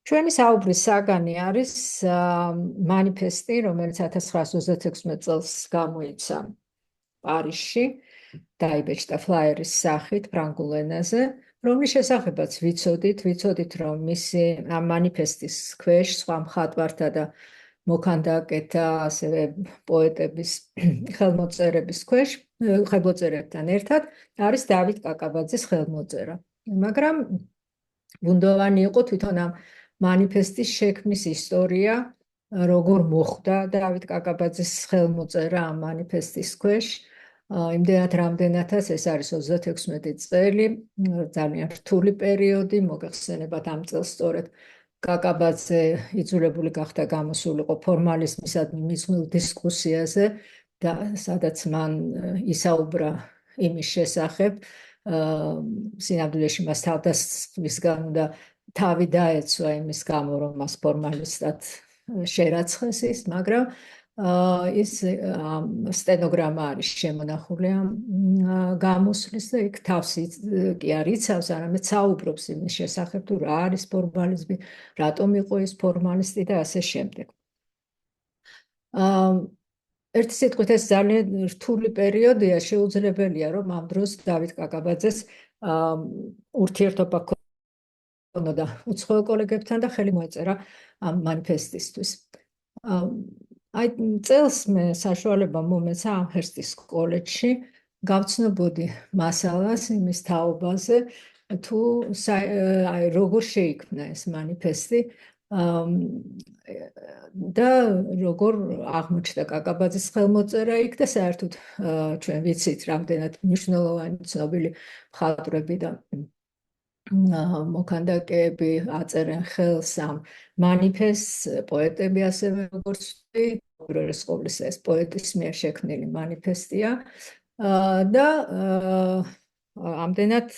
ჩვენი საუბრის საგანი არის მანიფესტი, რომელიც 1936 წელს გამოიცა პარიზში, დაიბეჭდა ფლაერის სახით ფრანგულ ენაზე, რომლის შესახებაც ვიცოდით, რომ მისი ამ მანიფესტის ქვეშ სხვა მხატვართა და მოქანდაკეთა, ასევე პოეტების ხელმოწერების ქვეშ, ხელმოწერებთან ერთად არის დავით კაკაბაძის ხელმოწერა. მაგრამ ბუნდოვანი იყო თვითონ ამ მანიფესტის შექმნის ისტორია, როგორ მოხდა დავით კაკაბაძის ხელმოწერა ამ მანიფესტის ქვეშ. იმდენად რამდენადაც ეს არის 36 წელი, ძალიან რთული პერიოდი, მოგეხსენებათ ამ წელს სწორედ კაკაბაძე იძულებული გახდა გამოსულიყო ფორმალიზმისადმი მიძღვნილ დისკუსიაზე, და სადაც მან ისაუბრა იმის შესახებ, სინამდვილეში მას თავდასხმისგან უნდა თავი დაეცვა იმის გამო, რომ მას ფორმალისტად შერაცხეს ის, მაგრამ ის სტენოგრამა არის შემონახული ამ გამოსვლის და იქ თავს კი არ იცავს, არამედ საუბრობს იმის შესახებ, თუ რა არის ფორმალიზმი, რატომ იყო ის ფორმალისტი და ასე შემდეგ. ერთი სიტყვით ეს ძალიან რთული პერიოდია, შეუძლებელია, რომ ამ დროს დავით კაკაბაძეს ურთიერთობა ჰქონოდა უცხოელ კოლეგებთან და ხელი მოეწერა ამ მანიფესტისთვის. აი წელს მე საშუალება მომეცა ამჰერსტის კოლეჯში გავცნობოდი მასალას იმის თაობაზე, თუ როგორ შეიქმნა ეს მანიფესტი და როგორ აღმოჩნდა კაკაბაძის ხელმოწერა იქ და საერთოდ ჩვენ ვიცით რამდენად მნიშვნელოვანი ცნობილი მხატვრები და მოქანდაკეები აწერენ ხელს ამ მანიფესტს, პოეტები ასევე როგორც უპირველეს ყოვლისა ეს პოეტის მიერ შექმნილი მანიფესტია და ამდენად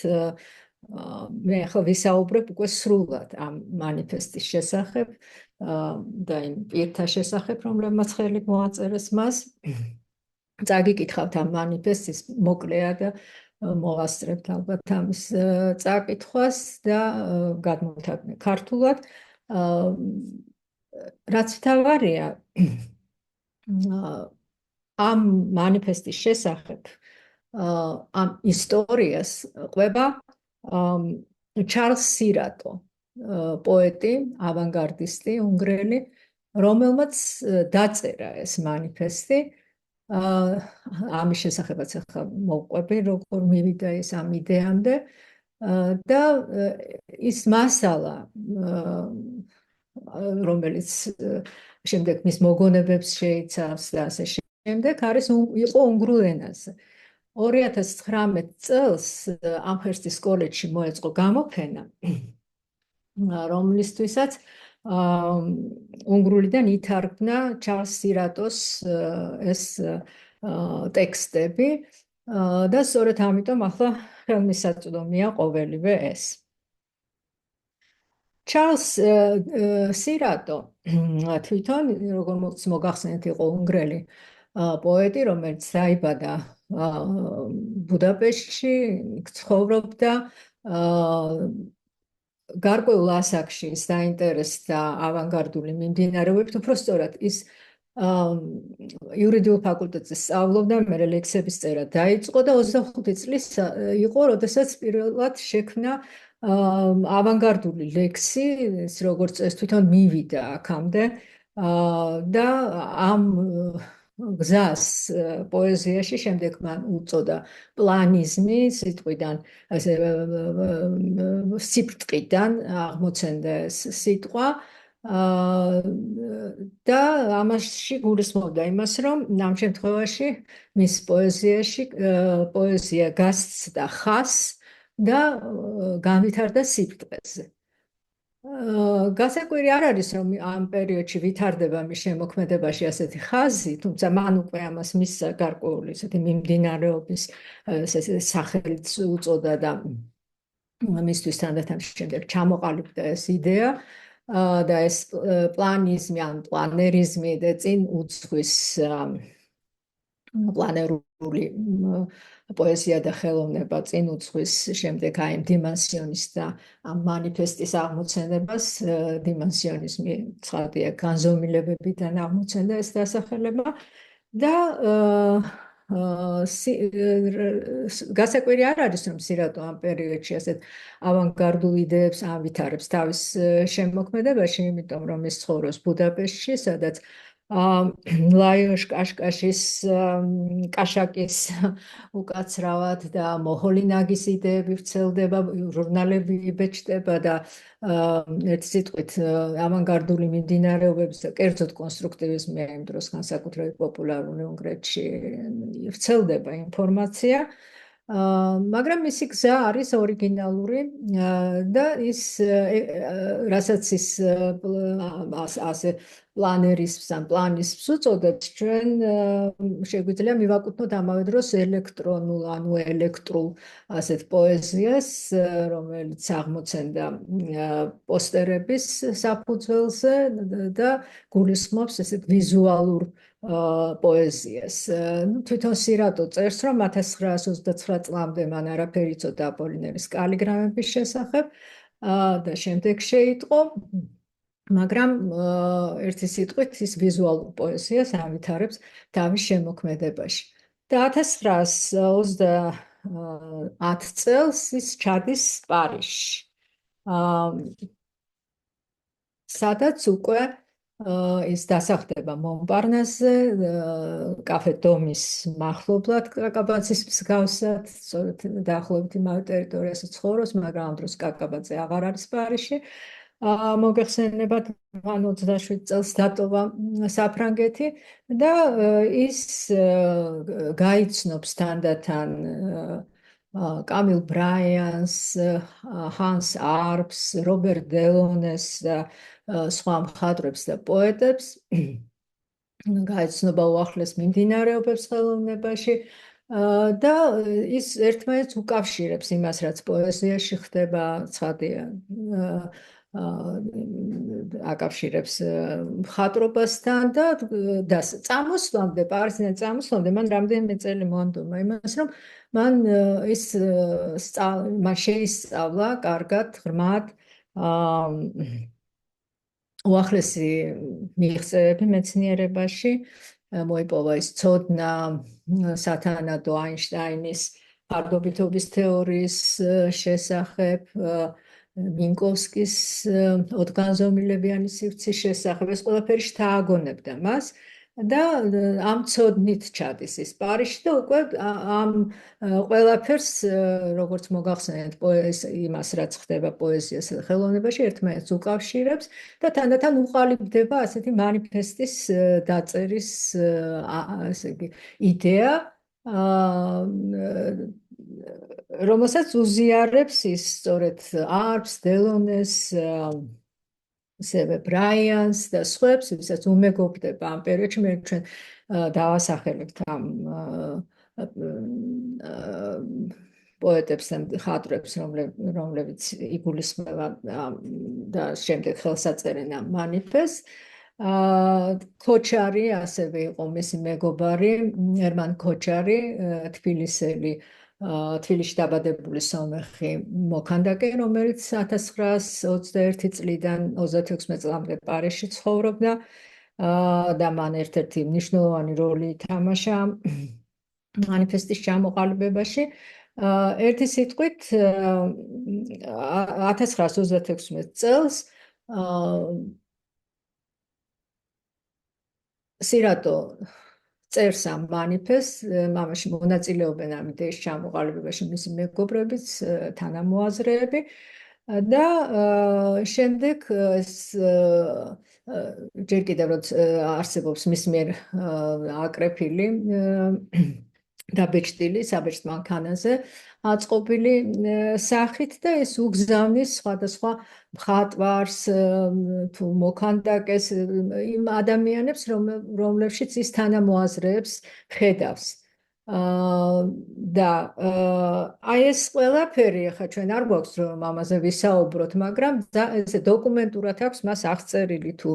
მე ახლა ვისაუბრებ უკვე სრულად ამ მანიფესტის შესახებ და იმ პირთა შესახებ, რომლებმაც ხელი მოაწერეს მას. წაგიკითხავთ ამ მანიფესტის მოკლეა და მოვასწრებთ ალბათ ამის წაკითხვას და გადმოვთანხმდით ქართულად. რაც თავარია ამ მანიფესტის შესახებ ამ ისტორიას ყვება ჩარლს სირატო, პოეტი, ავანგარდისტი, უნგრელი, რომელმაც დაწერა ეს მანიფესტი. ამის შესახებაც ახლა მოვყვები, როგორ მივიდა ეს ამ იდეამდე და ის მასალა, რომელიც შემდეგ მის მოგონებებს შეიცავს და ასე შემდეგ, იყო უნგრულ ენაზე. 2019 წელს ამჰერსტის კოლეჯში მოეწყო გამოფენა, რომლისთვისაც უნგრულიდან ითარგმნა ჩარლს სირატოს ეს ტექსტები და სწორედ ამიტომ ახლა ხელმისაწვდომია ყოველივე ეს. ჩარლს სირატო თვითონ, როგორც მოგახსენეთ, იყო უნგრელი პოეტი, რომელიც დაიბადა ბუდაპეშტში, ცხოვრობდა გარკვეულ ასაკში ის დაინტერესდა ავანგარდული მიმდინარეობებით, უფრო სწორად ის იურიდიულ ფაკულტეტზე სწავლობდა, მერე ლექსების წერა დაიწყო და 25 წლის იყო, როდესაც პირველად შექმნა ავანგარდული ლექსი, როგორც ეს თვითონ მივიდა აქამდე და ამ გზას პოეზიაში შემდეგ მან უწოდა პლანიზმი, სიტყვიდან სიბრტყიდან აღმოცენდა ეს სიტყვა და ამაში გულისხმობდა იმას, რომ ამ შემთხვევაში მის პოეზიაში პოეზია გასცდა ხაზს და განვითარდა სიბრტყეზე. გასაკვირი არ არის, რომ ამ პერიოდში ვითარდება მის შემოქმედებაში ასეთი ხაზი, თუმცა მან უკვე ამას მისცა გარკვეული ესეთი მიმდინარეობის სახელიც უწოდა და მისთვის თანდათან შემდეგ ჩამოყალიბდა ეს იდეა და ეს პლანიზმი ან პლანერიზმი და წინ უძღვის პლანერული პოეზია და ხელოვნება წინ უძღვის შემდეგ აი ამ დიმენსიონის და ამ მანიფესტის აღმოცენებას დიმენსიონიზმი ცხადია განზომილებებიდან აღმოცენდა ეს დასახელება და გასაკვირი არ არის რომ სირატო ამ პერიოდში ასეთ ავანგარდულ იდეებს ავითარებს თავის შემოქმედებაში, იმიტომ რომ ის ცხოვრობს ბუდაპეშტში, სადაც ლაიოშ კაშკაშის კაშაკის უკაცრავად და მოჰოლინაგის იდეები ვრცელდება, ჟურნალები იბეჭდება და ერთ სიტყვით ავანგარდული მიმდინარეობების და კერძოდ კონსტრუქტივიზმი იმ დროს განსაკუთრებით პოპულარული უნგრეთში ვრცელდება ინფორმაცია. მაგრამ მისი გზა არის ორიგინალური და ის რასაც ის ასე პლანერისს ან პლანისს უწოდებს, ჩვენ შეგვიძლია მივაკუთვნოთ ამავე დროს ელექტრონულ, ანუ ელექტრულ ასეთ პოეზიას, რომელიც აღმოცენდა პოსტერების საფუძველზე და გულისხმობს ესეთ ვიზუალურ პოეზიას. თვითონ სირატო წერს, რომ 1929 წლამდე მან არაფერი იცოდა აპოლინერის კალიგრამების შესახებ და შემდეგ შეიტყო, მაგრამ ერთი სიტყვით ის ვიზუალურ პოეზიას ავითარებს თავის შემოქმედებაში. და 1930 წელს ის ჩადის პარიზში, სადაც უკვე ის დასახდება მონპარნასზე, კაფე დომის მახლობლად კაკაბაძის მსგავსად, სწორედ დაახლოებით იმავე ტერიტორიაზე ცხოვრობს, მაგრამ ამ დროს კაკაბაძე აღარ არის პარიზში. მოგეხსენებათ, მან 27 წელს დატოვა საფრანგეთი და ის გაიცნობს თანდათან კამილ ბრაიანს, ჰანს არპს, რობერტ დელონეს და სხვა მხატვრებს და პოეტებს, გაეცნობა უახლეს მიმდინარეობებს ხელოვნებაში და ის ერთმანეთს უკავშირებს იმას, რაც პოეზიაში ხდება, ცხადია, აკავშირებს მხატვრობასთან და წამოსვლამდე, პარიზიდან წამოსვლამდე მან რამდენიმე წელი მოანდომა იმას, რომ მან შეისწავლა კარგად, ღრმად უახლესი მიღწევები მეცნიერებაში, მოიპოვა ის ცოდნა სათანადო აინშტაინის ფარდობითობის თეორიის შესახებ, მინკოვსკის ოთხგანზომილებიანი სივრცის შესახებ, ეს ყველაფერი შთააგონებდა მას და ამ ცოდნით ჩადის ის პარიზში და უკვე ამ ყველაფერს, როგორც მოგახსენეთ, იმას, რაც ხდება პოეზიასა და ხელოვნებაში, ერთმანეთს უკავშირებს და თანდათან უყალიბდება ასეთი მანიფესტის დაწერის იდეა, რომელსაც უზიარებს ის სწორედ არპს, დელონეს, ბრაიანს და სხვებს, ვისაც უმეგობრდება ამ პერიოდში. მე ჩვენ დავასახელებთ ამ პოეტებს და მხატვრებს, რომლებიც იგულისხმება და შემდეგ ხელს აწერენ ამ მანიფესტს. ქოჩარი ასევე იყო მისი მეგობარი, ერმან ქოჩარი, თბილისელი, თბილისში დაბადებული სომეხი მოქანდაკე, რომელიც 1921 წლიდან 36 წლამდე პარიზში ცხოვრობდა და მან ერთ-ერთი მნიშვნელოვანი როლი ითამაშა მანიფესტის ჩამოყალიბებაში. ერთი სიტყვით 1936 წელს სირატო წერს ამ მანიფესტს, ამაში მონაწილეობენ ამ იდეის ჩამოყალიბებაში მისი მეგობრებიც, თანამოაზრეები და შემდეგ ჯერ კიდევ როცა არსებობს მის მიერ აკრეფილი დაბეჭდილი საბეჭდ მანქანაზე აწყობილი სახით და ეს უგზავნის სხვადასხვა მხატვარს თუ მოქანდაკეს იმ ადამიანებს, რომლებშიც ის თანამოაზრეებს ხედავს. და აი ეს ყველაფერი, ახლა ჩვენ არ გვაქვს რომ ამაზე ვისაუბროთ, მაგრამ ესე დოკუმენტურად აქვს მას აღწერილი თუ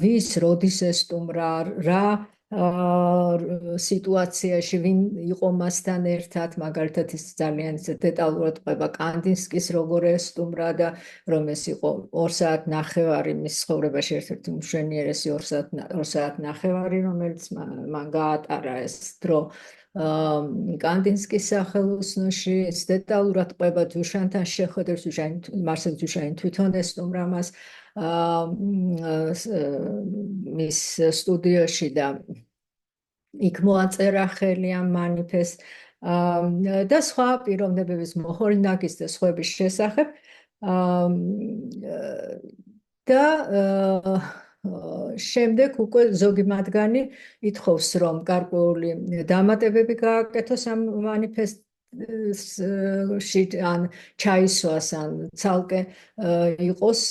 ვის, როდის ესტუმრა, რა სიტუაციაში ვინ იყო მასთან ერთად, მაგალითად ის ძალიან დეტალურად ყვება კანდინსკის როგორ ესტუმრა და რომ ეს იყო 2 საათნახევარი მის ცხოვრებაში ერთ-ერთი მშვენიერესი 2 საათნახევარი, რომელიც მან გაატარა ეს დრო კანდინსკის სახელოსნოში, ეს დეტალურად ყვება დუშანთან შეხვედრებს, მარსელ დუშანი თვითონ ესტუმრა მას მის სტუდიოში და იქ მოაწერა ხელი ამ მანიფესტს და სხვა პიროვნებების მოჰოლინაკის და სხვების შესახებ და შემდეგ უკვე ზოგი მათგანი ითხოვს, რომ გარკვეული დამატებები გააკეთოს ამ მანიფესტში, ან ჩაისვას, ან ცალკე იყოს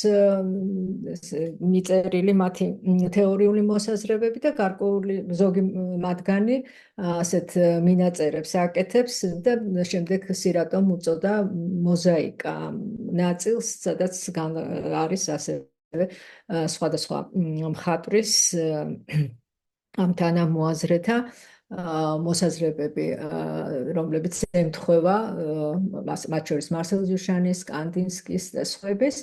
მიწერილი მათი თეორიული მოსაზრებები და გარკვეული ზოგი მათგანი ასეთ მინაწერებს აკეთებს და შემდეგ სირატომ უწოდა მოზაიკა ნაწილს, სადაც არის ასევე სხვადასხვა მხატვრის ამ თანამოაზრეთა მოსაზრებები, რომლებიც ემთხვევა მათ შორის მარსელ დუშანის, კანდინსკის და სხვების,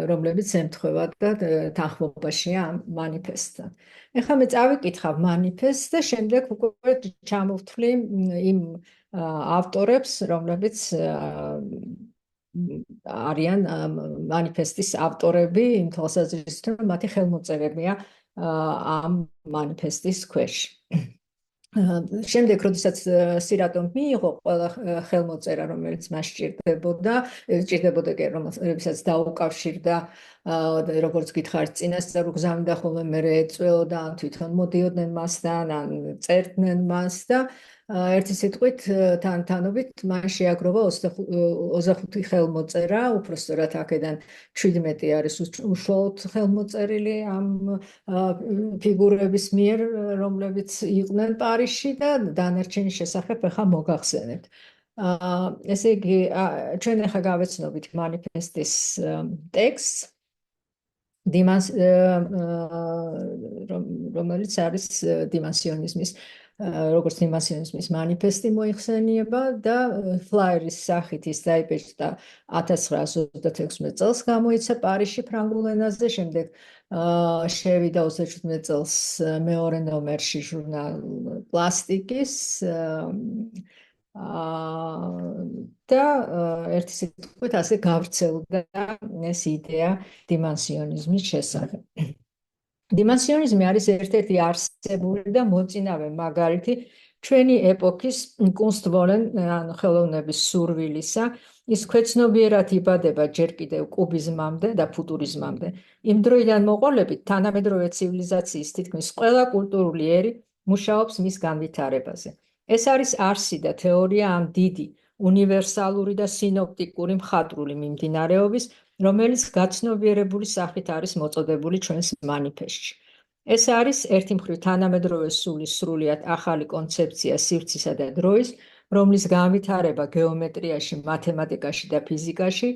რომლებიც ემთხვევა და თანხმობაშია ამ მანიფესტთან. ეხლა მე წავიკითხავ მანიფესტს და შემდეგ უკვე ჩამოვთვლი იმ ავტორებს, რომლებიც არიან მანიფესტის ავტორები, იმ თვალსაზრისით, რომ მათი ხელმოწერებია ამ მანიფესტის ქვეშ. შემდეგ, როდესაც სირატომ მიიღო ყველა ხელმოწერა, რომელიც მას სჭირდებოდა, რომელსაც დაუკავშირდა, როგორც გითხარით, წინასწარ უგზავნიდა ხოლმე მერე ეწვეოდა, ან თვითონ მოდიოდნენ მასთან, ან წერდნენ მას და ერთი სიტყვით თანობით მან შეაგროვა 25 ხელმოწერა, უпростоრად აქედან 17 არის უშუალოდ ხელმოწერილი ამ ფიგურების მიერ, რომლებიც იყვნენ პარიზში და დანარჩენის შესახებ ახლა მოგახსენებთ. ესე იგი, ჩვენ ახლა გავეცნობით მანიფესტის ტექსტს, რომელიც არის დიმანსიონიზმის როგორც დიმანსიონიზმის მანიფესტი მოიხსენიება და ფლაერის სახით ის დაიბეჭდა 1936 წელს გამოიცა პარიზში ფრანგულ ენაზე, შემდეგ შევიდა 37 წელს მეორე ნომერში ჟურნალ პლასტიკის და ერთი სიტყვით ასე გავრცელდა ეს იდეა დიმანსიონიზმის შესახებ. დიმანსიონიზმი არის ერთ-ერთი არსებული და მოწინავე მაგალითი ჩვენი ეპოქის კუნსტვოლენ, ანუ ხელოვნების სურვილისა. ის ქვეცნობიერად იბადება ჯერ კიდევ კუბიზმამდე და ფუტურიზმამდე. იმ დროიდან მოყოლებით თანამედროვე ცივილიზაციის თითქმის ყველა კულტურული ერი მუშაობს მის განვითარებაზე. ეს არის არსი და თეორია ამ დიდი, უნივერსალური და სინოპტიკური მხატვრული მიმდინარეობის, რომელიც გაცნობიერებული სახით არის მოწოდებული ჩვენს მანიფესტში. ეს არის ერთი მხრივ თანამედროვე სულის სრულიად ახალი კონცეფცია სივრცისა და დროის, რომლის განვითარება გეომეტრიაში, მათემატიკაში და ფიზიკაში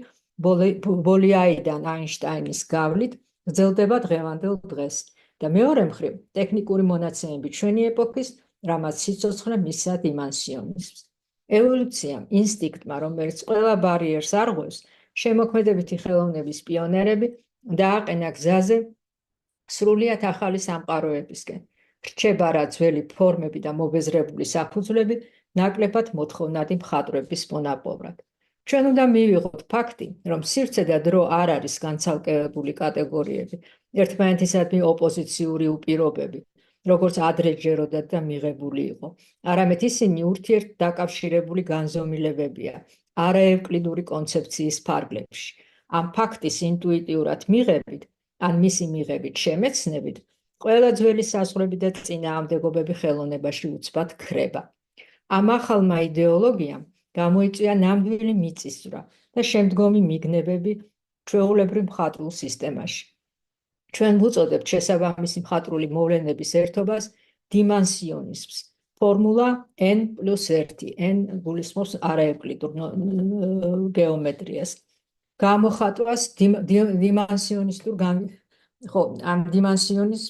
ბოლიაიდან აინშტაინის გავლით გრძელდება დღევანდელ დღეს და მეორე მხრივ ტექნიკური მონაცემები ჩვენი ეპოქის, რამაც სიცოცხლე მისცა დიმანსიონიზმს. ევოლუციამ, ინსტინქტმა, რომელიც ყველა ბარიერს არღვევს, შემოქმედებითი ხელოვნების პიონერები დააყენა გზაზე სრულიად ახალი სამყაროებისკენ. რჩება რა ძველი ფორმები და მობეზრებული საფუძვლები ნაკლებად მოთხოვნადი მხატვრების მონაპოვრად. ჩვენ უნდა მივიღოთ ფაქტი, რომ სივრცე და დრო არ არის განცალკევებული კატეგორიები, ერთმანეთისადმი ოპოზიციური უპირობები, როგორც ადრე ჯეროდათ და მიღებული იყო. არამედ ისინი ურთიერთ დაკავშირებული განზომილებებია არაევკლიდური კონცეფციის ფარგლებში. ამ ფაქტის ინტუიტიურად მიღებით, ან მისი მიღებით შემეცნებით, ყველა ძველი საზღვრები და წინააღმდეგობები ხელოვნებაში უცბად ქრება. ამ ახალმა იდეოლოგიამ გამოიწვია ნამდვილი მიწისძვრა და შემდგომი მიგნებები ჩვეულებრივ მხატვრულ სისტემაში. ჩვენ ვუწოდებთ შესაბამისი მხატვრული მოვლენების ერთობას დიმანსიონიზმს. ფორმულა n+1, n გულისხმობს არაევკლიდურ გეომეტრიას. გამოხატვას დიმანსიონისტურ ამ დიმანსიონიზმს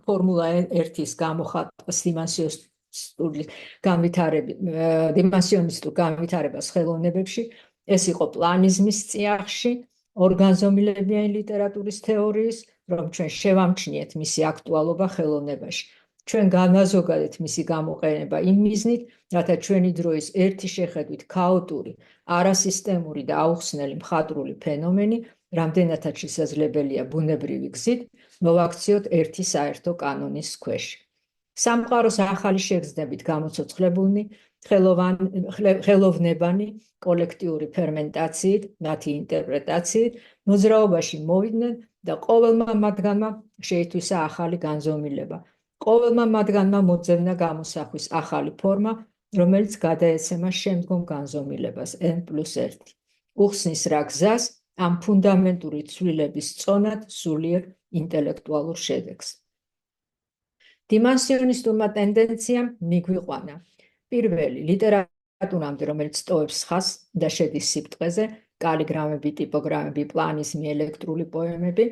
ფორმულა 1-ის გამოხატვის დიმენსიონისტურ განვითარებას ხელოვნებებში, ეს იყო პლანიზმის წიაღში, ორგანზომილებიანი ლიტერატურის თეორიის, რომ ჩვენ შევამჩნიეთ მისი აქტუალობა ხელოვნებაში. ჩვენ განვაზოგადეთ მისი გამოყენება იმ მიზნით, რათა ჩვენი დროის ერთი შეხედვით ქაოტური, არასისტემური და აუხსნელი მხატვრული ფენომენი, რამდენადაც შესაძლებელია ბუნებრივი გზით, მოვაქციოთ ერთი საერთო კანონის ქვეშ. სამყაროს ახალი შეგრძნებით გამოცოცხლებულნი, ხელოვნებანი, კოლექტიური ფერმენტაციით, მათი ინტერპრეტაციით, მოძრაობაში მოვიდნენ და ყოველმა მათგანმა შეითვისა ახალი განზომილება. ყოველმა მათგანმა მოძებნა გამოსახვის ახალი ფორმა, რომელიც გადაეცემა შემდგომ განზომილებას N+1. უხსნის რა გზას ამ ფუნდამენტური ცვლილების წონად სულიერ ინტელექტუალურ შედეგს. დიმენსიონისტურმა ტენდენციამ მიგვიყვანა. პირველი, ლიტერატურამდე, რომელიც ტოვებს ხაზს და შედის სიბრტყეზე, კალიგრამები, ტიპოგრამები, პლანიზმი, ელექტრული პოემები.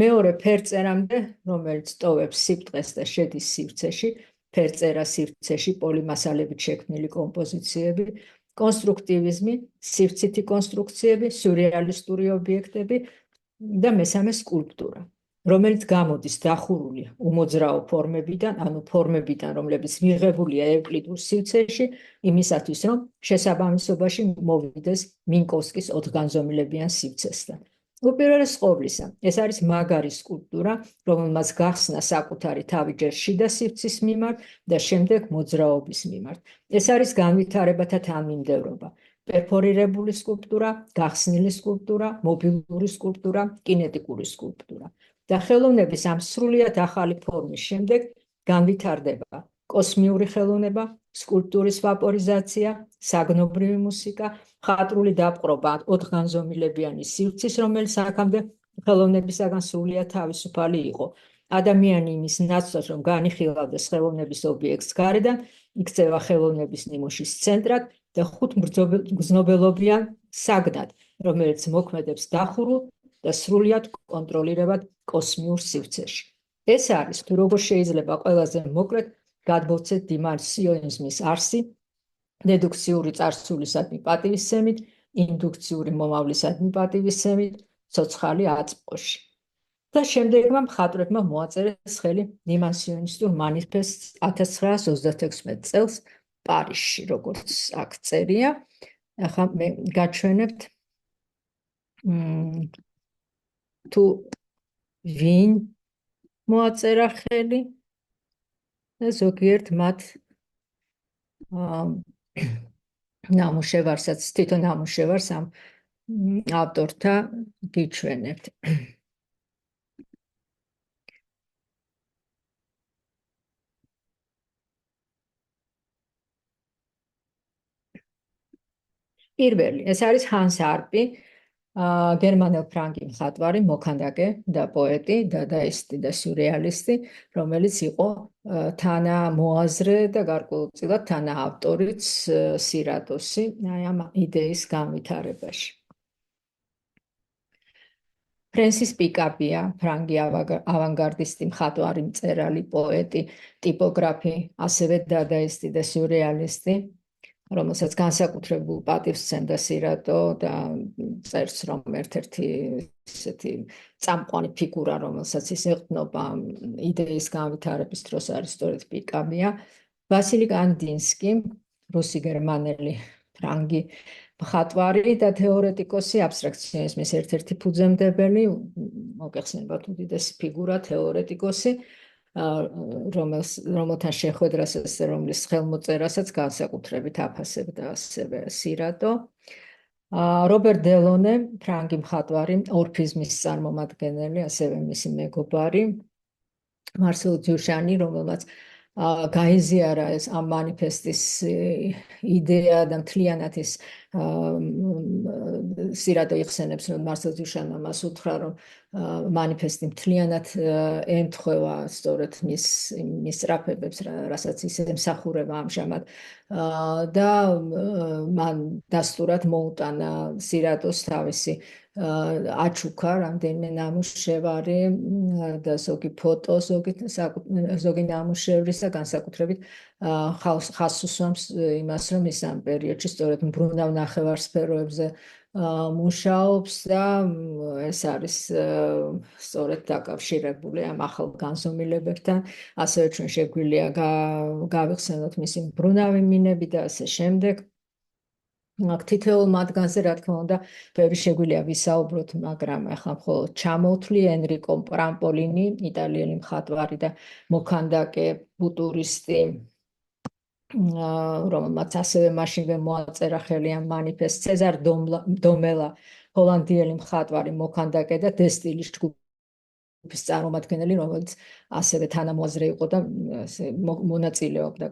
მეორე, ფერწერამდე, რომელიც ტოვებს სიბრტყეს და შედის სივრცეში, ფერწერა სივრცეში, პოლიმასალებით შექმნილი კომპოზიციები, კონსტრუქტივიზმი, სივრცითი კონსტრუქციები, სიურრეალისტური ობიექტები და მესამე, სკულპტურა, რომელიც გამოდის დახურული უმოძრაო ფორმებიდან, ანუ ფორმებიდან, რომლებიც მიღებულია ევკლიდურ სივრცეში, იმისათვის, რომ შესაბამისობაში მოვიდეს მინკოვსკის ოთხგანზომილებიან სივრცესთან. უპირველეს ყოვლისა, ეს არის მაგარი სკულპტურა, რომელმაც გახსნა საკუთარი თავი ჯერ შიდა სივრცის მიმართ და შემდეგ მოძრაობის მიმართ. ეს არის განვითარებათა თანმიმდევრობა. პერფორირებული სკულპტურა, გახსნილი სკულპტურა, მობილური სკულპტურა, კინეტიკური სკულპტურა. და ხელოვნების ამ სრულიად ახალი ფორმის შემდეგ განვითარდება კოსმიური ხელოვნება, სკულპტურის ვაპორიზაცია, საგნობრივი მუსიკა, მხატვრული დაპყრობა ოთხგანზომილებიანი სივრცის, რომელიც აქამდე ხელოვნებისაგან სრულიად თავისუფალი იყო. ადამიანი იმის ნაცვლად, რომ განიხილავდეს ხელოვნების ობიექტს გარედან, იქცევა ხელოვნების ნიმუშის ცენტრად და ხუთმგრძნობელობიან საგნად, რომელიც მოქმედებს დახურულ და სრულიად კონტროლირებად კოსმიურ სივრცეში. ეს არის, თუ როგორ შეიძლება ყველაზე მოკლედ გადმოვცეთ დიმენსიონიზმის არსი, დედუქციური წარსულისადმი პატივისცემით, ინდუქციური მომავლისადმი პატივისცემით, ცოცხალი აწმყოში. და შემდეგმა მხატვრებმა მოაწერეს ხელი დიმენსიონისტურ მანიფესტს 1936 წელს პარიზში, როგორც აქ წერია. ახლა მე გაჩვენებთ თუ ვინ მოაწერა ხელი და ზოგიერთ მათ ნამუშევარსაც, თვითონ ნამუშევარს ამ ავტორთა გიჩვენებთ. პირველი, ეს არის ჰანს არპი, გერმანელ-ფრანგი მხატვარი, მოქანდაკე და პოეტი, დადაისტი და სიურრეალისტი, რომელიც იყო თანამოაზრე და გარკვეულწილად თანაავტორიც სირატოსი ამ იდეის განვითარებაში. ფრენსის პიკაპია, ფრანგი ავანგარდისტი მხატვარი, მწერალი, პოეტი, ტიპოგრაფი, ასევე დადაისტი და სიურრეალისტი, რომელსაც განსაკუთრებულ პატივს სცემდა სირატო და წერს, რომ ერთ-ერთი ისეთი წამყვანი ფიგურა, რომელსაც ის ეყრდნობა იდეის განვითარების დროს არის სწორედ პიკაბია. ვასილი კანდინსკი, რუსი-გერმანელი ფრანგი მხატვარი და თეორეტიკოსი, აბსტრაქციონიზმის ერთ-ერთი ფუძემდებელი, მოგეხსენებათ უდიდესი ფიგურა, თეორეტიკოსი, რომელთან შეხვედრასაც, რომლის ხელმოწერასაც განსაკუთრებით აფასებდა ასევე სირატო. რობერტ დელონე, ფრანგი მხატვარი, ორფიზმის წარმომადგენელი, ასევე მისი მეგობარი, მარსელ დიუშანი, რომელმაც გაიზიარა ეს ამ მანიფესტის იდეა და მთლიანად ის სირატო იხსენებს, რომ მარსელძიშანმა მას უთხრა, რომ манифესტი მთლიანად ემთხვევა სწორედ მის სწრაფებებს, რასაც ის ემსახურება ამჟამად და მან დასტურად მოუტანა სირატოს თავისი აჩუქა რამდენიმე ნამუშევარი და ზოგი ფოტო, ზოგი ნამუშევრის და განსაკუთრებით ხაზს უსვამს იმას, რომ ის ამ პერიოდში სწორედ მბრუნავ ნახევარსფეროებზე მუშაობს და ეს არის სწორედ დაკავშირებული ამ ახალ განზომილებებთან. ასევე ჩვენ შეგვიძლია გავიხსენოთ მისი მბრუნავი მინები და ასე შემდეგ. აქ თითოეულ მათგანზე, რა თქმა უნდა, ბევრი შეგვიძლია ვისაუბროთ, მაგრამ ახლა მხოლოდ ჩამოვთვლი ენრიკო პრამპოლინი, იტალიელი მხატვარი და მოქანდაკე, ფუტურისტი, რომელმაც ასევე მაშინვე მოაწერა ხელი ამ манифესტს, ცეზარ დომელა, ჰოლანდიელი მხატვარი, მოქანდაკე და დესტილის ჯგუფის წარმომადგენელი, რომელიც ასევე თანამოაზრე იყო და მონაწილეობდა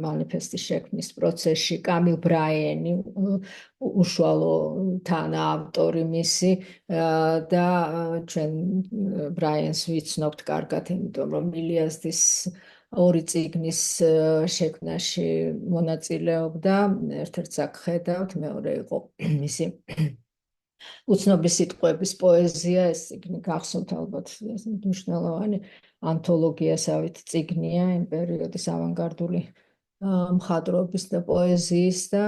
манифესტის შექმნის პროცესში. კამილ ბრაიანი, უშუალო თანაავტორი მისი და ჩვენ ბრაიანს ვიცნობთ კარგად, იმიტომ რომ ილიასდის ორი წიგნის შექმნაში მონაწილეობდა, ერთ-ერთს აქ ხედავთ, მეორე იყო მისი უცნობი სიტყვების პოეზია, ეს წიგნი გახსოვთ ალბათ, მნიშვნელოვანი ანთოლოგიასავით წიგნია იმ პერიოდის ავანგარდული მხატვრობის და პოეზიის და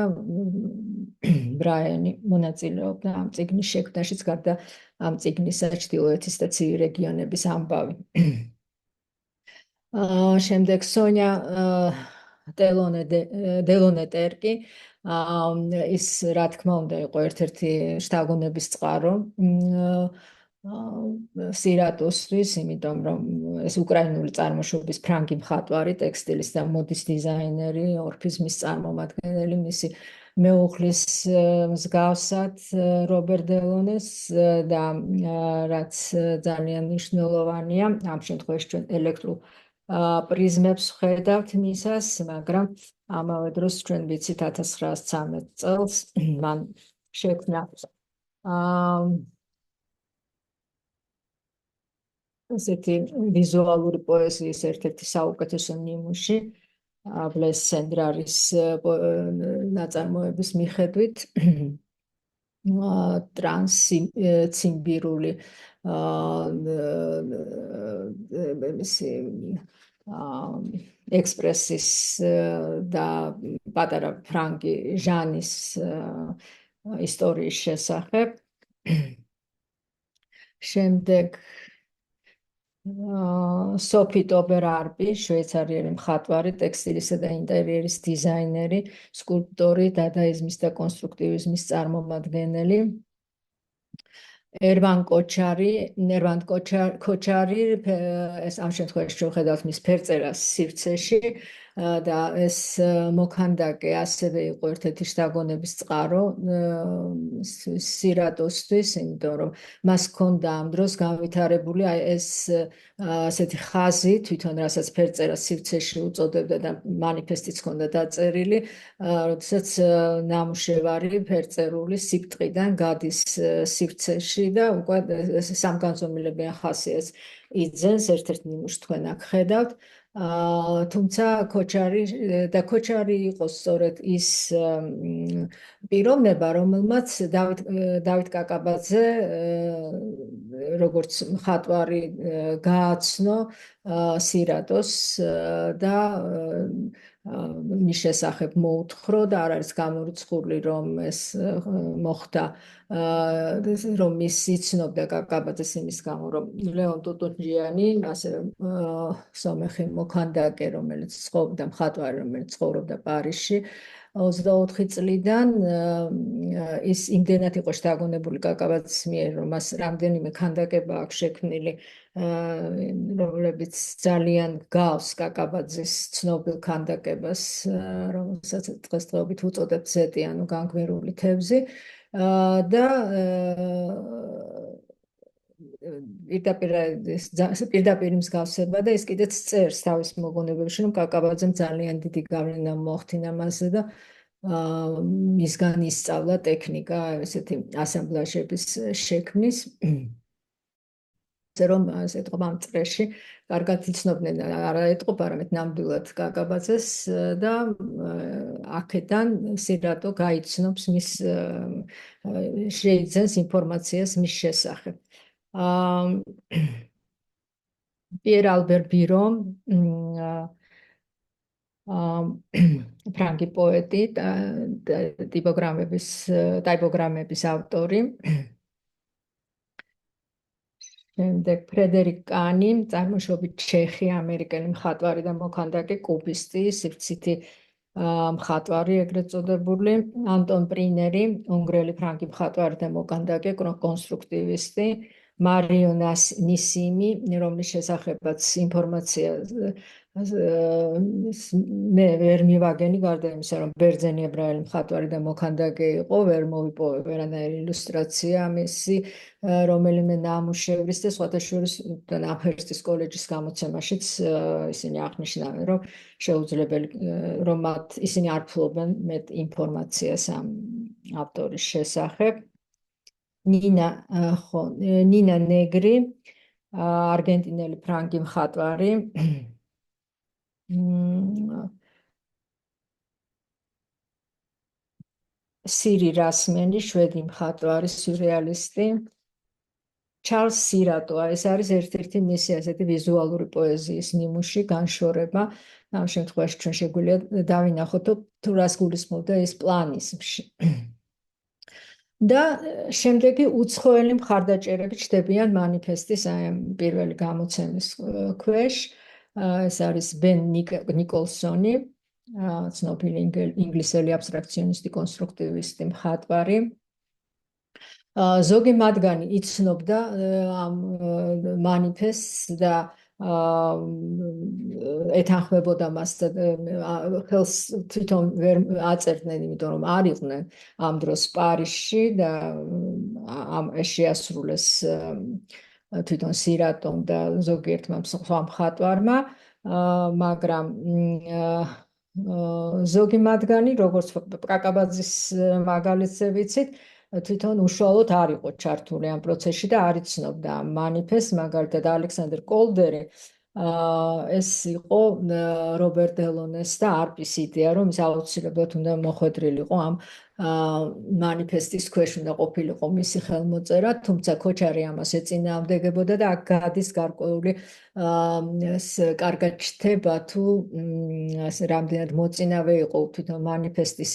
ბრაიანი მონაწილეობდა ამ წიგნის შექმნაშიც, გარდა ამ წიგნისა ჩრდილოეთის და ცივი რეგიონების ამბავი. შემდეგ სონია დელონე ტერკი, ის რა თქმა უნდა იყო ერთ-ერთი შთაგონების წყარო სირატოსთვის, იმიტომ რომ ეს უკრაინული წარმოშობის ფრანგი მხატვარი, ტექსტილის და მოდის დიზაინერი, ორფიზმის წარმომადგენელი, მისი მეუღლის მსგავსად რობერტ დელონეს და რაც ძალიან მნიშვნელოვანია, ამ შემთხვევაში ჩვენ ელექტრულ პრიზმებს ხედავთ მისას, მაგრამ ამავე დროს ჩვენ ვიცით 1913 წელს მან შექმნა ესეთი ვიზუალური პოეზიის ერთ-ერთი საუკეთესო ნიმუში ბლეს სენდრარის ნაწარმოების მიხედვით ტრანსციმბირული ექსპრესის და პატარა ფრანგი ჟანის ისტორიის შესახებ. შემდეგ სოფი ტობერ-არპი, შვეიცარიელი მხატვარი, ტექსტილისა და ინტერიერის დიზაინერი, სკულპტორი, დადაიზმის და კონსტრუქტივიზმის წარმომადგენელი. ერვან კოჩარი, ეს ამ შემთხვევაში შევხედავთ მის ფერწერას სივრცეში და ეს მოქანდაკე ასევე იყო ერთ-ერთი შთაგონების წყარო სირატოსთვის, იმიტომ რომ მას ჰქონდა ამ დროს განვითარებული ეს ასეთი ხაზი, თვითონ რასაც ფერწერას სივრცეში უწოდებდა და манифესტიც ჰქონდა დაწერილი, როდესაც ნამუშევარი ფერწერული სიბრტყიდან გადის სივრცეში და უკვე სამგანზომილებიან ხასიათს იძენს, ერთ-ერთ ნიმუშს თქვენ აქ ხედავთ. თუმცა კოჩარი იყო სწორედ ის პიროვნება, რომელმაც დავით კაკაბაძე როგორც მხატვარი გააცნო სირატოს და მის შესახებ მოუთხრო და არ არის გამორიცხული, რომ ეს მოხდა, რომ ის იცნობდა კაკაბაძეს იმის გამო, რომ ლეონ ტუტუნჯიანი, ასევე სომეხი მოქანდაკე, რომელიც ცხოვრობდა, მხატვარი, რომელიც ცხოვრობდა პარიზში 24 წლიდან, ის იმდენად იყო შთაგონებული კაკაბაძის მიერ, რომ მას რამდენიმე ქანდაკება აქვს შექმნილი, რომლებიც ძალიან გავს კაკაბაძის ცნობილ ქანდაკებას, რომელსაც დღესდღეობით უწოდებთ ზეტი, ანუ განგვერული თევზი და პირდაპირ მსგავსება და ის კიდეც წერს თავის მოგონებებში, რომ კაკაბაძემ ძალიან დიდი გავლენა მოახდინა მასზე და მისგან ისწავლა ტექნიკა ესეთი ასამბლაჟების შექმნის. რომ ასე ვთქვათ, ამ წრეში კარგად იცნობდნენ, არა ეტყობა, არამედ ნამდვილად კაკაბაძეს და აქედან სირატო გაიცნობს მის შეიძენს ინფორმაციას მის შესახებ. პიერ ალბერ ბირო ფრანგი პოეტი, ტაიპოგრამების ავტორი. შემდეგ ფრედერიკ კანი, წარმოშობით ჩეხი, ამერიკელი მხატვარი და მოქანდაკე, კუბისტი, სივრცითი მხატვარი ეგრეთ წოდებული. ანტონ პრინერი, უნგრელი ფრანგი მხატვარი და მოქანდაკე, კონსტრუქტივისტი. მარიო ნისიმი, რომლის შესახებაც ინფორმაცია მე ვერ მივაგენი, გარდა იმისა, რომ ბერძენი ებრაელი მხატვარი და მოქანდაკე იყო, ვერ მოვიპოვე ვერანაირი ილუსტრაცია მისი, რომელიმე ნამუშევრის და სხვათა შორის ამჰერსტის კოლეჯის გამოცემაშიც ისინი აღნიშნავენ, რომ შეუძლებელი, რომ ისინი არ ფლობენ მეტ ინფორმაციას ამ ავტორის შესახებ. ნინა ნეგრი, არგენტინელი ფრანგი მხატვარი. სირი რასმენი, შვედი მხატვარი, სიურრეალისტი. ჩარლს სირატო, ეს არის ერთ-ერთი მისი ასეთი ვიზუალური პოეზიის ნიმუში, განშორება. ამ შემთხვევაში ჩვენ შეგვიძლია დავინახოთ, თუ რას გულისხმობდა ეს პლანიზმში. და შემდეგი უცხოელი მხარდაჭერები ჩნდებიან მანიფესტის პირველი გამოცემის ქვეშ. ეს არის ბენ ნიკოლსონი, ცნობილი ინგლისელი აბსტრაქციონისტი, კონსტრუქტივისტი მხატვარი. ზოგი მათგანი იცნობდა ამ მანიფესტს და ეთანხმებოდა მას და ხელს თვითონ ვერ აწერდნენ, იმიტომ რომ არ იყვნენ ამ დროს პარიზში და ამ შეასრულეს თვითონ სირატომ და ზოგიერთმა სხვა მხატვარმა, მაგრამ ზოგი მათგანი, როგორც კაკაბაძის მაგალითზე ვიცით, თვითონ უშუალოდ არ იყო ჩართული ამ პროცესში და არ იცნობდა ამ მანიფესტს, მაგალითად ალექსანდრ კოლდერი, ეს იყო რობერტ დელონეს და არპის იდეა, რომ ის აუცილებლად უნდა მოხვედრილიყო ამ მანიფესტის ქვეშ, უნდა ყოფილიყო მისი ხელმოწერა, თუმცა ქოჩარი ამას ეწინააღმდეგებოდა და აქ გადის გარკვეული კარგად ჩნდება, თუ რამდენად მოწინავე იყო თვითონ მანიფესტის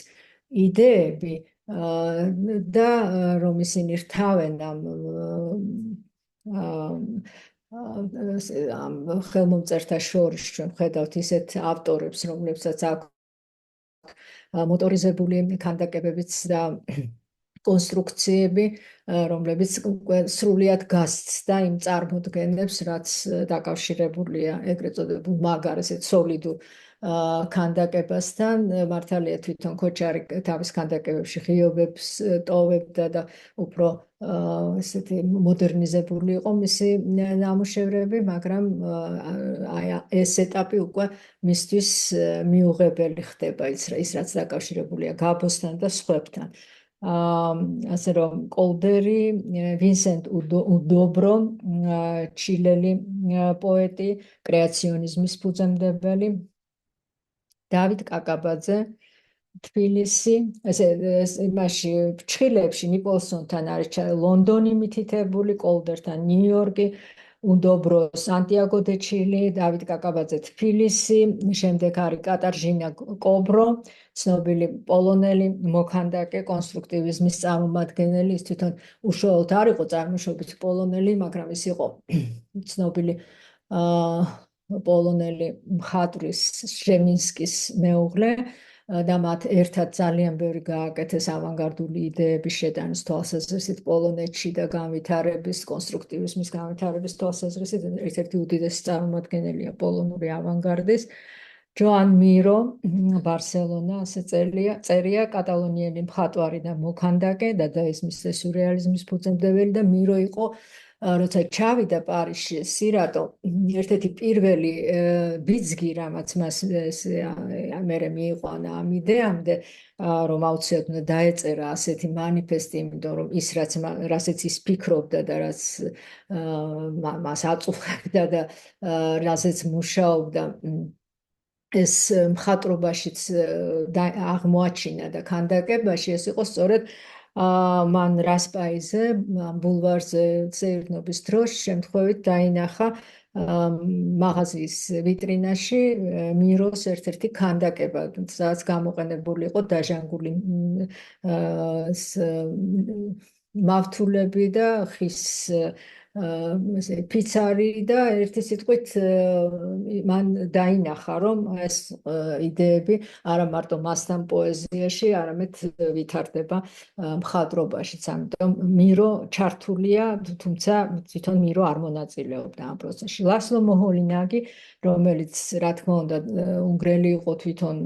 იდეები და რომ ისინი რთავენ ამ ხელმომწერთა შორის ჩვენ ხედავთ ისეთ ავტორებს, რომლებსაც აქვს მოტორიზებული ქანდაკებებიც და კონსტრუქციები, რომლებიც სრულიად გასცდა იმ წარმოდგენებს, რაც დაკავშირებულია ეგრეთ წოდებულ მაგარ ესეთ სოლიდურ ქანდაკებასთან. მართალია თვითონ ქოჩარი თავის ქანდაკებებში ღიობებს ტოვებდა და უფრო ესეთი მოდერნიზებული იყო მისი ნამუშევრები, მაგრამ ეს ეტაპი უკვე მისთვის მიუღებელი ხდება, ის რაც დაკავშირებულია გაბოსთან და სხვებთან. ასე რომ კოლდერი, ვინსენტ უდობრო, ჩილელი პოეტი, კრეაციონიზმის ფუძემდებელი, დავით კაკაბაძე, თბილისი, იმაში ფრჩხილებში ნიკოლსონთან არის ლონდონი მითითებული, კოლდერთან ნიუ-იორკი, უდობრო სანტიაგო დე ჩილი, დავით კაკაბაძე თბილისი, შემდეგ არის კატარჟინა კობრო, ცნობილი პოლონელი მოქანდაკე, კონსტრუქტივიზმის წარმომადგენელი, ის თვითონ უშუალოდ არ იყო წარმოშობით პოლონელი, მაგრამ ის იყო ცნობილი პოლონელი მხატვრის ჟემინსკის მეუღლე და მათ ერთად ძალიან ბევრი გააკეთეს ავანგარდული იდეების შეტანის თვალსაზრისით პოლონეთში და განვითარების, კონსტრუქტივიზმის განვითარების თვალსაზრისით ერთ-ერთი უდიდესი წარმომადგენელია პოლონური ავანგარდის. ჯოან მირო, ბარსელონა, ასე წერია, კატალონიელი მხატვარი და მოქანდაკე, დადაიზმის და სიურრეალიზმის ფუძემდებელი და მირო იყო როცა ჩავიდა პარიზში სირატო, ერთ-ერთი პირველი ბიძგი, რამაც მას მერე მიიყვანა ამ იდეამდე, რომ აუცილებლად უნდა დაეწერა ასეთი მანიფესტი, იმიტომ რომ ის რასაც ის ფიქრობდა და რაც მას აწუხებდა და რაზეც მუშაობდა, ეს მხატვრობაშიც აღმოაჩინა და ქანდაკებაში ეს იყო სწორედ მან რასპაიზე ბულვარზე ცეირნობის დროს შემთხვევით დაინახა მაღაზიის ვიტრინაში მიროს ერთ-ერთი ქანდაკება, სადაც გამოყენებული იყო დაჟანგული მავთულები და ხის ფიცარი და ერთი სიტყვით მან დაინახა, რომ ეს იდეები არა მარტო მასთან პოეზიაში, არამედ ვითარდება მხატვრობაშიც. ამიტომ მირო ჩართულია, თუმცა თვითონ მირო არ მონაწილეობდა ამ პროცესში. ლასლო მოჰოლინაგი, რომელიც რა თქმა უნდა უნგრელი იყო, თვითონ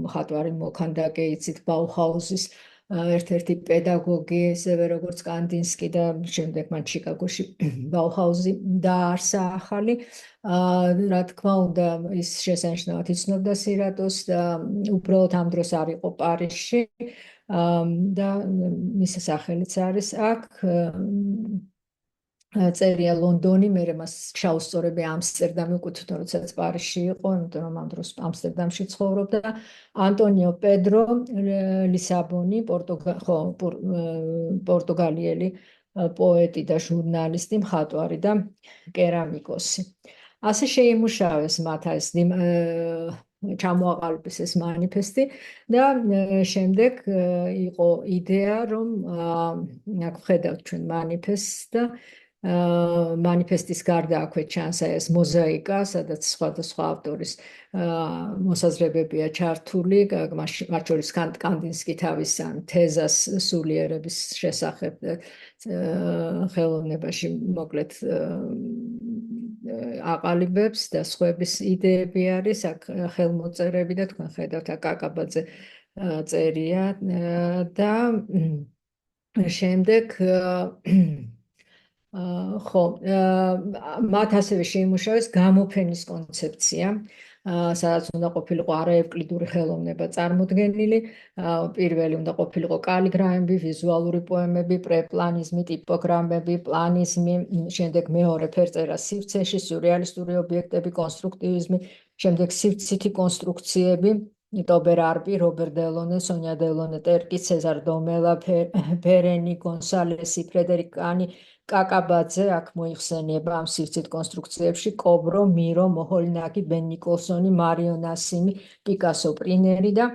მხატვარი მოქანდაკე, იცით ბაუჰაუზის ერთ-ერთი პედაგოგი, ისევე როგორც კანდინსკი და შემდეგ მან ჩიკაგოში ბაუჰაუზი დააარსა ახალი. რა თქმა უნდა, ის შესანიშნავად იცნობდა სირატოს და უბრალოდ ამ დროს არ იყო პარიზში და მისი სახელიც არის აქ. წერია ლონდონი, მერე მას ჩაუსწორებია ამსტერდამი, უკვე თვითონ როდესაც პარიზში იყო, იმიტომ რომ ამ დროს ამსტერდამში ცხოვრობდა. ანტონიო პედრო ლისაბონი, პორტუგალიელი პოეტი და ჟურნალისტი, მხატვარი და კერამიკოსი. ასე შეიმუშავეს მათ ეს ჩამოაყალიბეს ეს მანიფესტი და შემდეგ იყო იდეა, რომ აქ ხედავთ ჩვენ მანიფესტს და მანიფესტის გარდა აქვე ჩანს ეს მოზაიკა, სადაც სხვადასხვა ავტორის მოსაზრებებია ჩართული, მათ შორის კანდინსკი თავის თეზას სულიერების შესახებ ხელოვნებაში მოკლედ აყალიბებს და სხვების იდეები არის, აქ ხელმოწერები და თქვენ ხედავთ აქ კაკაბაძე წერია და შემდეგ ხო, მათ ასევე შეიმუშავეს გამოფენის კონცეფცია, სადაც უნდა ყოფილიყო არაევკლიდური ხელოვნება წარმოდგენილი, პირველი უნდა ყოფილიყო კალიგრამები, ვიზუალური პოემები, პრეპლანიზმი, ტიპოგრამები, პლანიზმი, შემდეგ მეორე ფერწერა სივრცეში, სიურრეალისტური ობიექტები, კონსტრუქტივიზმი, შემდეგ სივრცითი კონსტრუქციები, ტობერ არპი, რობერტ დელონე, სონია დელონე ტერკი, ცეზარ დომელა, ფერენი, გონსალესი, ფრედერიკ კანი, კაკაბაძე აქ მოიხსენება ამ სივრცით კონსტრუქციებში, კობრო, მირო, მოჰოლინაგი, ბენ ნიკოლსონი, მარიო ნასიმი, პიკასო, პრინერი და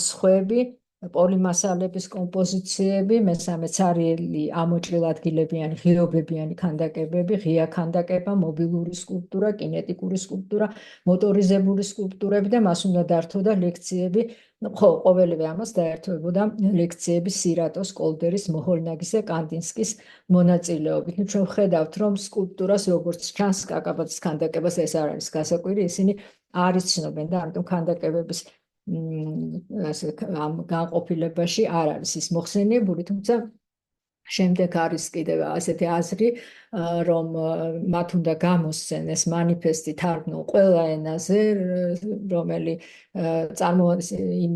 სხვები, პოლიმასალების კომპოზიციები, მესამე ცარიელი ამოჭრილ ადგილებიანი ღიობებიანი ქანდაკებები, ღია ქანდაკება, მობილური სკულპტურა, კინეტიკური სკულპტურა, მოტორიზებული სკულპტურები და მას უნდა დართოდა ლექციები, ხო, ყოველივე ამას დაერთვებოდა ლექციები სირატოს, კოლდერის, მოჰოლინაგის და კანდინსკის მონაწილეობით. ჩვენ ვხედავთ, რომ სკულპტურას, როგორც ჩანს კაკაბაძის ქანდაკებას, ეს არ არის გასაკვირი, ისინი არ იცნობენ და ამიტომ ქანდაკებების ამ განყოფილებაში არ არის ის მოხსენიებული, თუმცა შემდეგ არის კიდევ ასეთი აზრი, რომ მათ უნდა გამოსცენ ეს მანიფესტი თარგმნილ ყველა ენაზე, რომელი იმ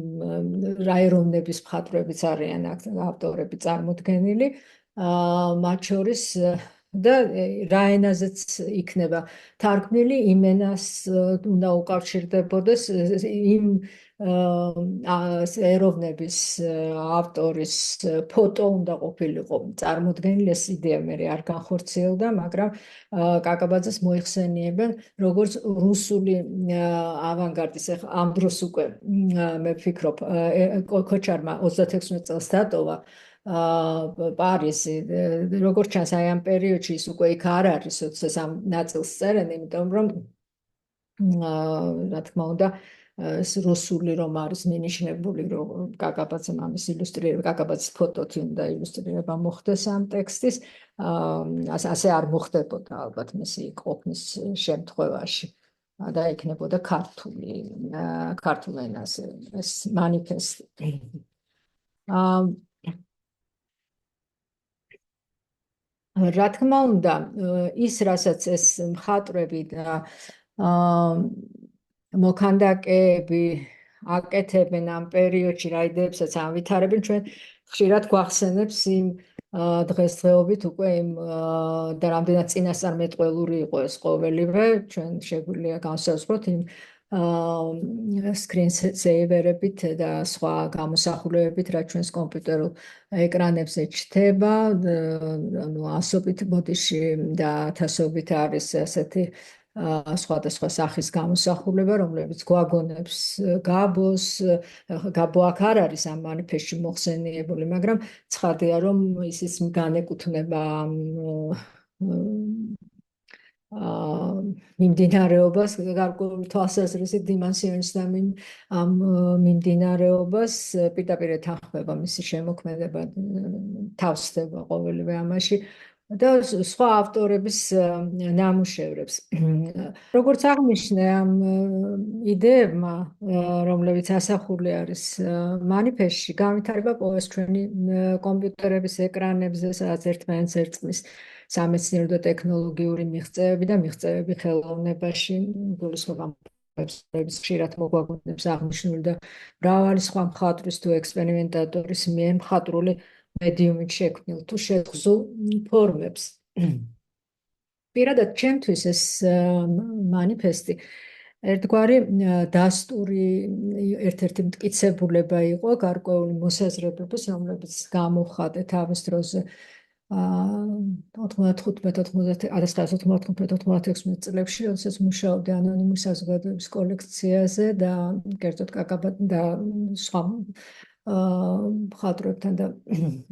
რა ეროვნების მხატვრებიც არიან ავტორები წარმოდგენილი, მათ შორის და რა ენაზეც იქნება თარგმნილი, იმ ენას უნდა უკავშირდებოდეს იმ ეროვნების ავტორის ფოტო უნდა ყოფილიყო წარმოდგენილი, ეს იდეა მე არ განხორციელდა, მაგრამ კაკაბაძეს მოიხსენიებენ როგორც რუსული ავანგარდის. ამ დროს უკვე მე ვფიქრობ, ქოჩარმა 36 წელს დატოვა პარიზი, როგორც ჩანს აი ამ პერიოდში ის უკვე იქ არ არის, როდესაც ამ ნაწილს წერენ, იმიტომ რომ რა თქმა უნდა რუსული რომ არის მინიშნებული, რომ კაკაბაძემ ამის ილუსტრირება, კაკაბაძის ფოტოთი უნდა ილუსტრირება მოხდეს ამ ტექსტის, ასე არ მოხდებოდა ალბათ მისი ყოფნის შემთხვევაში და იქნებოდა ქართულ ენაზე ეს მანიფესტი. რა თქმა უნდა, ის რასაც ეს მხატვრები და მოქანდაკეები აკეთებენ ამ პერიოდში, რა იდეებსაც ამვითარებენ, ჩვენ ხშირად გვახსენებს იმ დღესდღეობით უკვე იმ და რამდენად წინასწარმეტყველური იყო ეს ყოველივე, ჩვენ შეგვიძლია განსაზღვროთ იმ screen saver-ებით და სხვა გამოსახულებებით, რაც ჩვენს კომპიუტერულ ეკრანებზე ჩნდება, ანუ ასობით ბოდიში და ათასობით არის ასეთი სხვადასხვა სახის გამოსახულება, რომლებიც გვაგონებს გაბოს, გაბო აქ არ არის ამ მანიფესტში მოხსენიებული, მაგრამ ცხადია, რომ ისიც განეკუთვნება მიმდინარეობას, გარკვეული თვალსაზრისით დიმენსიონის და ამ მიმდინარეობას პირდაპირ ეთანხმება მისი შემოქმედება, თავსდება ყოველივე ამაში და სხვა ავტორების ნამუშევრებს. როგორც აღნიშნე ამ იდეებმა, რომლებიც ასახული არის მანიფესტში, განვითარება პოვეს ჩვენი კომპიუტერების ეკრანებზე, სადაც ერთმანეთს ერწყმის სამეცნიერო და ტექნოლოგიური მიღწევები და მიღწევები ხელოვნებაში, გულისხმობს ხშირად მოგვაგონებს აღნიშნული და მრავალი სხვა მხატვრის თუ ექსპერიმენტატორის მიერ მხატვრული მედიუმით შექმნილ თუ შეთხზულ ფორმებს. პირადად ჩემთვის ეს მანიფესტი ერთგვარი დასტური, ერთ-ერთი მტკიცებულება იყო გარკვეული მოსაზრებების, რომლებიც გამოვხატე თავის დროზე 1995-96 წლებში, როდესაც მუშაობდი ანონიმური საზოგადოების კოლექციაზე და კერძოდ და სხვა მხატვრებთან და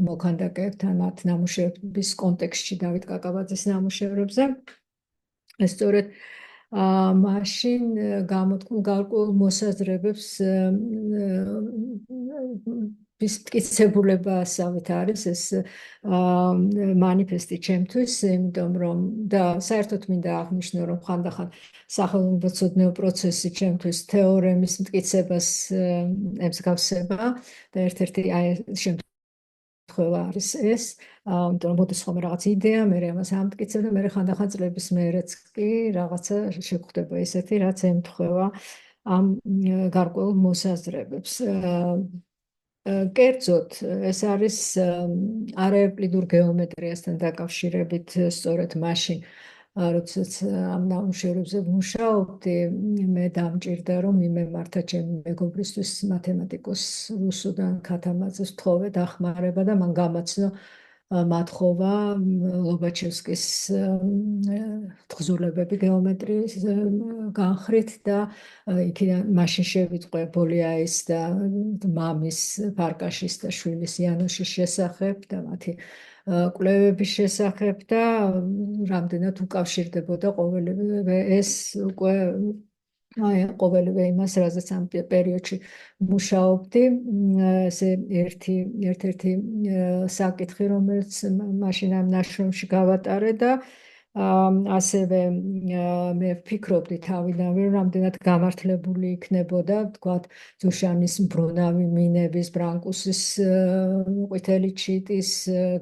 მოქანდაკეებთან მათ ნამუშევრების კონტექსტში დავით კაკაბაძის ნამუშევრებზე. სწორედ მაშინ გამოთქმულ გარკვეულ მოსაზრებებს ის მტკიცებულება ასავით არის ეს მანიფესტი ჩემთვის, იმიტომ რომ და საერთოდ მინდა აღნიშნო, რომ ხანდახან სახელმწიფო პროცესი ჩემთვის თეორემის მტკიცებას ემსგავსება და ერთ-ერთი შემთხვევა არის ეს, იმიტომ რომ მოდის ხოლმე რაღაც იდეა, მე ამას ამტკიცებ და მე ხანდახან წლების მერეც კი რაღაცა შეგვხდება ისეთი, რაც ემთხვევა ამ გარკვეულ მოსაზრებებს. კერძოდ, ეს არის არაევკლიდურ გეომეტრიასთან დაკავშირებით, სწორედ მაშინ, როდესაც ამ ნამუშევრებზე ვმუშაობდი, მე დამჭირდა, რომ მიმემართა ჩემი მეგობრისთვის, მათემატიკოს რუსუდან ქათამაძეს ვთხოვე დახმარება და მან გამაცნო მათხოვა ლობაჩევსკის თხზულებები გეომეტრიის განხრით და იქიდან მაშინ შევიტყვე ბოლიაის და მამის ფარკაშის და შვილის იანოშის შესახებ და მათი კვლევების შესახებ და რამდენად უკავშირდებოდა ყოველივე ეს უკვე ყოველივე იმას, რაზეც ამ პერიოდში მუშაობდი, ესე ერთ-ერთი საკითხი, რომელიც მაშინ ამ ნაშრომში გავატარე და ასევე მე ვფიქრობდი თავიდანვე, რომ რამდენად გამართლებული იქნებოდა, ვთქვათ, ძუშანის მბრუნავი მინების, ბრანკუსის ყვითელი ჩიტის,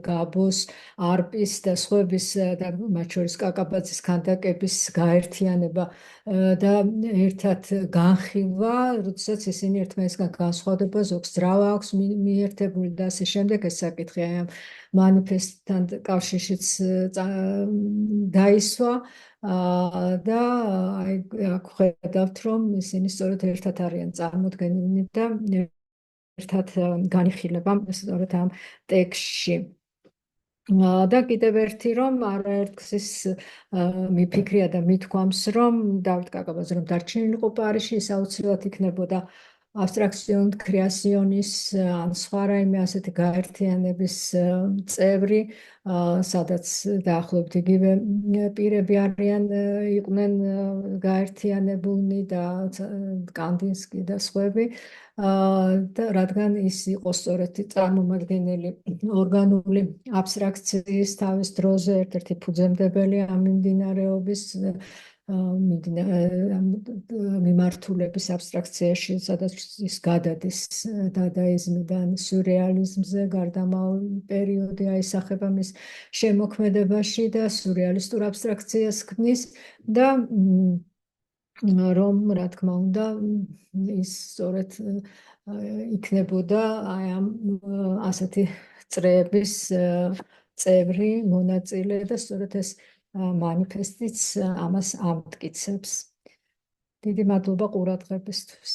გაბოს, არპის და სხვების და მათ შორის კაკაბაძის ქანდაკების გაერთიანება და ერთად განხილვა, როდესაც ისინი ერთმანეთსგან განსხვავდება, ზოგს ძრავა აქვს მიერთებული და ასე შემდეგ, ეს საკითხი ამ მანიფესტთან კავშირშიც დაისვა და აქ ხედავთ, რომ ისინი სწორედ ერთად არიან წარმოდგენილნი და ერთად განიხილება სწორედ ამ ტექსტში. და კიდევ ერთი რომ არაერთგზის მიფიქრია და მithქვამს, რომ დავით კაკაბაძე რომ დარჩენილიყო პარიზში, ის აუცილებლად იქნებოდა აბსტრაქციონი კრეაციონის ან სხვა რაიმე ასეთი გაერთიანების წევრი, სადაც დაახლოებით იგივე პირები იყვნენ გაერთიანებულნი და კანდინსკი და სხვები და რადგან ის იყო სწორედ წარმომადგენელი ორგანული აბსტრაქციის თავის დროზე ერთ-ერთი ფუძემდებელი ამ მიმდინარეობის მიმართულების აბსტრაქციაში, სადაც ის გადადის დადაიზმიდან სიურრეალიზმზე, გარდამავალ პერიოდი აისახება მის შემოქმედებაში და სიურრეალისტურ აბსტრაქციას ქმნის და რომ რა თქმა უნდა ის სწორედ იქნებოდა აი ამ ასეთი წრეების წევრი, მონაწილე და სწორედ ეს მანიფესტიც ამას ამტკიცებს. დიდი მადლობა ყურადღებისთვის.